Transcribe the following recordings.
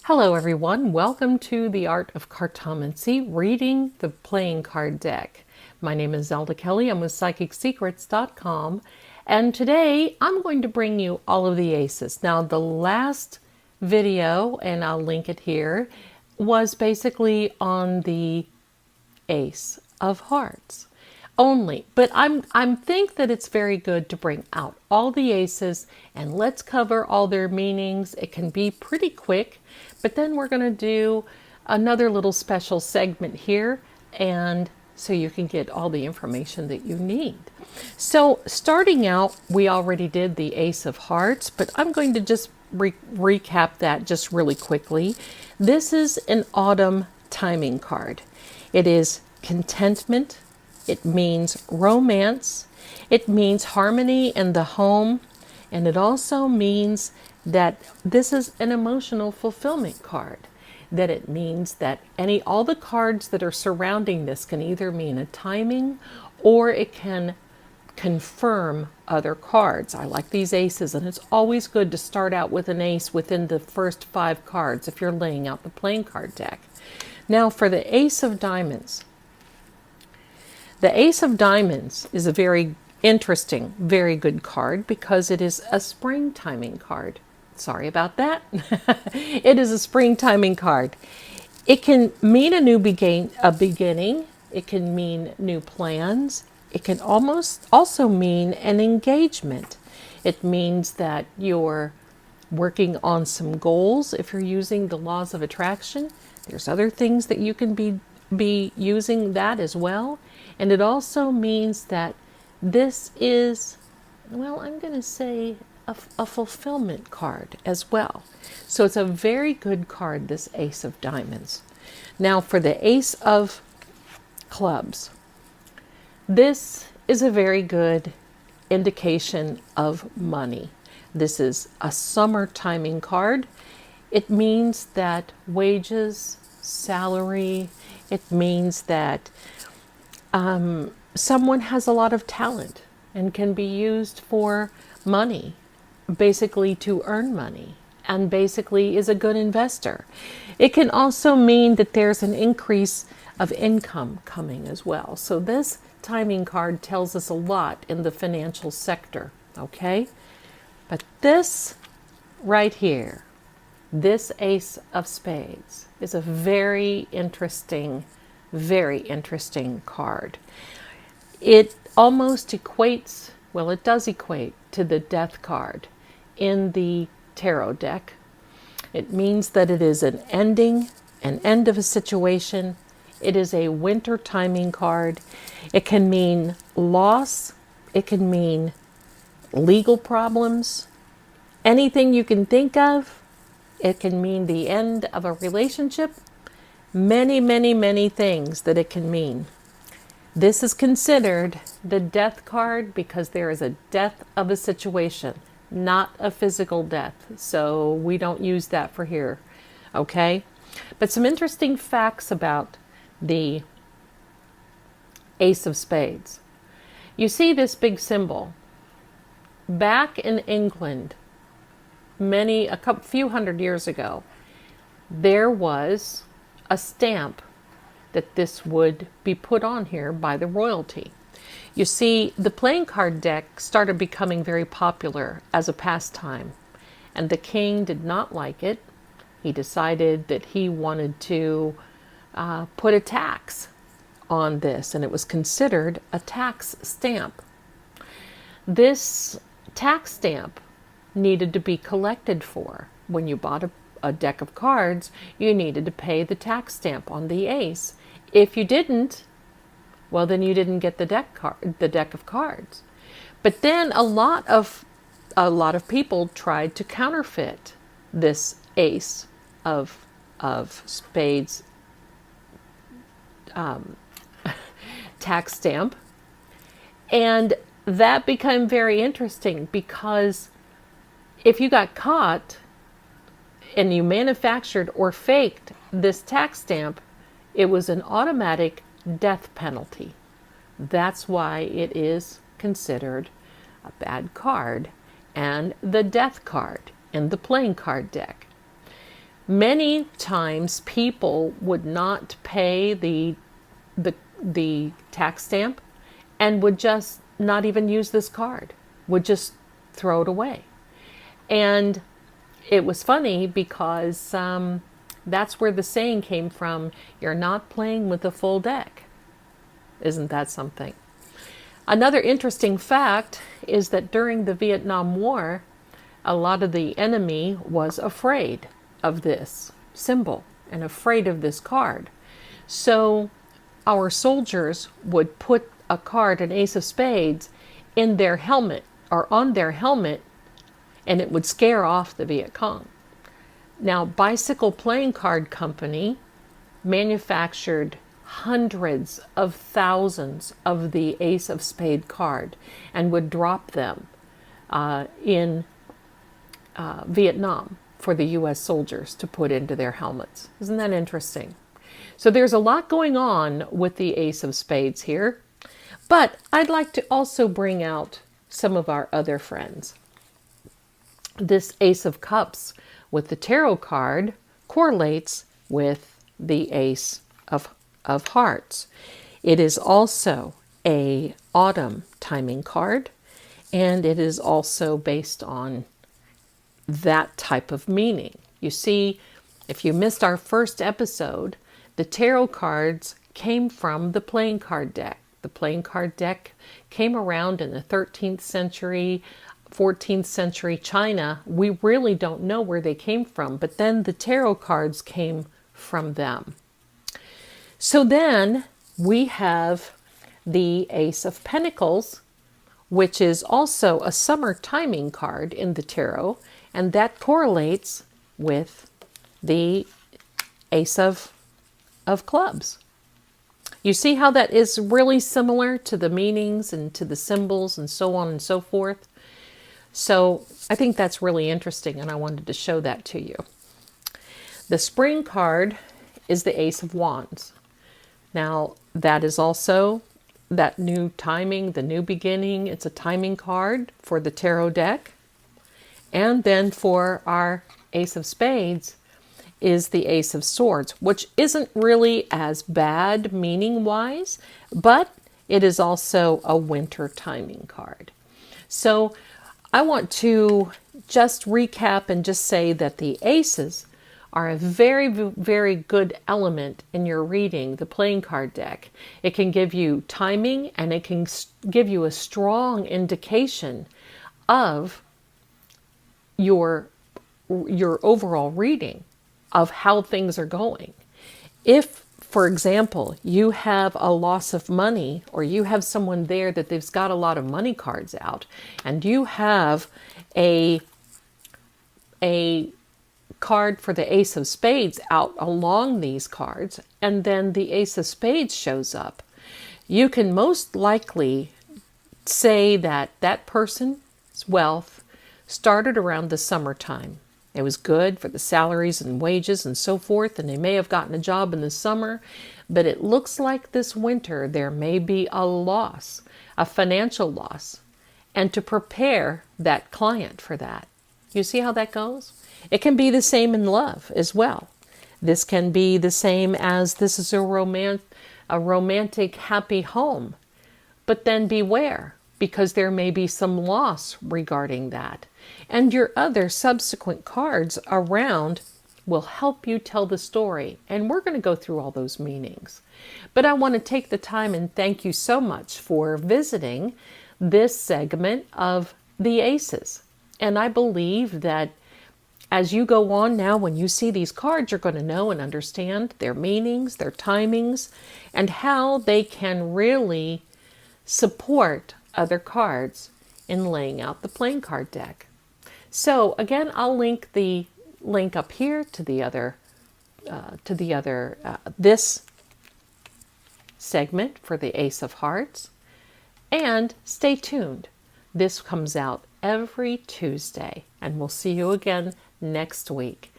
Hello everyone, welcome to the Art of Cartomancy, reading the playing card deck. My name is Zelda Kelly, I'm with PsychicSecrets.com, and today I'm going to bring you all of the aces. Now the last video, and I'll link it here, was basically on the Ace of Hearts only, but I'm think that it's very good to bring out all the aces and let's cover all their meanings. It can be pretty quick, but then we're going to do another little special segment here, and so you can get all the information that you need. So starting out, we already did the Ace of Hearts, but I'm going to just recap that just really quickly. This is an autumn timing card. It is contentment. It means romance. It means harmony in the home. And it also means that this is an emotional fulfillment card. That it means that all the cards that are surrounding this can either mean a timing or it can confirm other cards. I like these aces, and it's always good to start out with an ace within the first 5 cards if you're laying out the playing card deck. Now for the Ace of Diamonds. The Ace of Diamonds is a very interesting, very good card because it is a spring timing card. Sorry about that. It is a spring timing card. It can mean a new beginning. It can mean new plans. It can also mean an engagement. It means that you're working on some goals. If you're using the laws of attraction, there's other things that you can be using that as well. And it also means that this is, well, I'm going to say a fulfillment card as well. So it's a very good card, this Ace of Diamonds. Now for the Ace of Clubs. This is a very good indication of money. This is a summer timing card. It means that wages, salary, it means that someone has a lot of talent and can be used for money, basically to earn money, and basically is a good investor. It can also mean that there's an increase of income coming as well. So this timing card tells us a lot in the financial sector, okay? But this right here, this Ace of Spades, is a very interesting card. It almost equates, well, it does equate to the Death card in the tarot deck. It means that it is an end of a situation. It is a winter timing card. It can mean loss. It can mean legal problems. Anything you can think of. It can mean the end of a relationship. Many things that it can mean. This is considered the Death card because there is a death of a situation, not a physical death. So we don't use that for here, okay? But some interesting facts about the Ace of Spades. You see this big symbol. Back in England, a few hundred years ago, there was a stamp that this would be put on here by the royalty. You see, the playing card deck started becoming very popular as a pastime, and the king did not like it. He decided that he wanted to put a tax on this, and it was considered a tax stamp. This tax stamp needed to be collected for. When you bought a deck of cards, you needed to pay the tax stamp on the ace. If you didn't, well, then you didn't get the deck of cards. But then a lot of people tried to counterfeit this Ace of Spades tax stamp, and that became very interesting because if you got caught and you manufactured or faked this tax stamp, it was an automatic death penalty. That's why it is considered a bad card and the Death card in the playing card deck. Many times people would not pay the tax stamp and would just not even use this card, would just throw it away. And it was funny because that's where the saying came from, you're not playing with a full deck. Isn't that something? Another interesting fact is that during the Vietnam War, a lot of the enemy was afraid of this symbol and afraid of this card. So our soldiers would put a card, an ace of spades, in their helmet or on their helmet, and it would scare off the Viet Cong. Now, Bicycle Playing Card Company manufactured hundreds of thousands of the ace of spade card and would drop them in Vietnam for the U.S. soldiers to put into their helmets. Isn't that interesting? So there's a lot going on with the ace of spades here, but I'd like to also bring out some of our other friends. This ace of cups with the tarot card correlates with the ace of hearts. It is also a autumn timing card, and it is also based on that type of meaning. You see, if you missed our first episode, the tarot cards came from the playing card deck. The playing card deck came around in the 13th century, 14th century China. We really don't know where they came from, but then the tarot cards came from them. So then we have the Ace of Pentacles, which is also a summer timing card in the tarot, and that correlates with the Ace of Clubs. You see how that is really similar to the meanings and to the symbols and so on and so forth? So I think that's really interesting, and I wanted to show that to you. The spring card is the Ace of Wands. Now, that is also that new timing, the new beginning. It's a timing card for the tarot deck. And then for our Ace of Spades is the Ace of Swords, which isn't really as bad meaning-wise, but it is also a winter timing card. So I want to just recap and just say that the aces are a very, very good element in your reading the playing card deck. It can give you timing, and it can give you a strong indication of your overall reading of how things are going. If, for example, you have a loss of money, or you have someone there that they've got a lot of money cards out, and you have a card for the Ace of Spades out along these cards, and then the Ace of Spades shows up, you can most likely say that that person's wealth started around the summertime. It was good for the salaries and wages and so forth, and they may have gotten a job in the summer, but it looks like this winter there may be a loss, a financial loss, and to prepare that client for that. You see how that goes? It can be the same in love as well. This can be the same as this is a romantic, happy home, but then beware, because there may be some loss regarding that. And your other subsequent cards around will help you tell the story. And we're going to go through all those meanings. But I want to take the time and thank you so much for visiting this segment of the Aces. And I believe that as you go on now, when you see these cards, you're going to know and understand their meanings, their timings, and how they can really support other cards in laying out the playing card deck. So again, I'll link the link up here to this segment for the Ace of Hearts. And stay tuned. This comes out every Tuesday, and we'll see you again next week.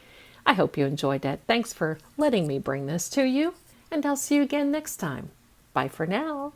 I hope you enjoyed it. Thanks for letting me bring this to you, and I'll see you again next time. Bye for now.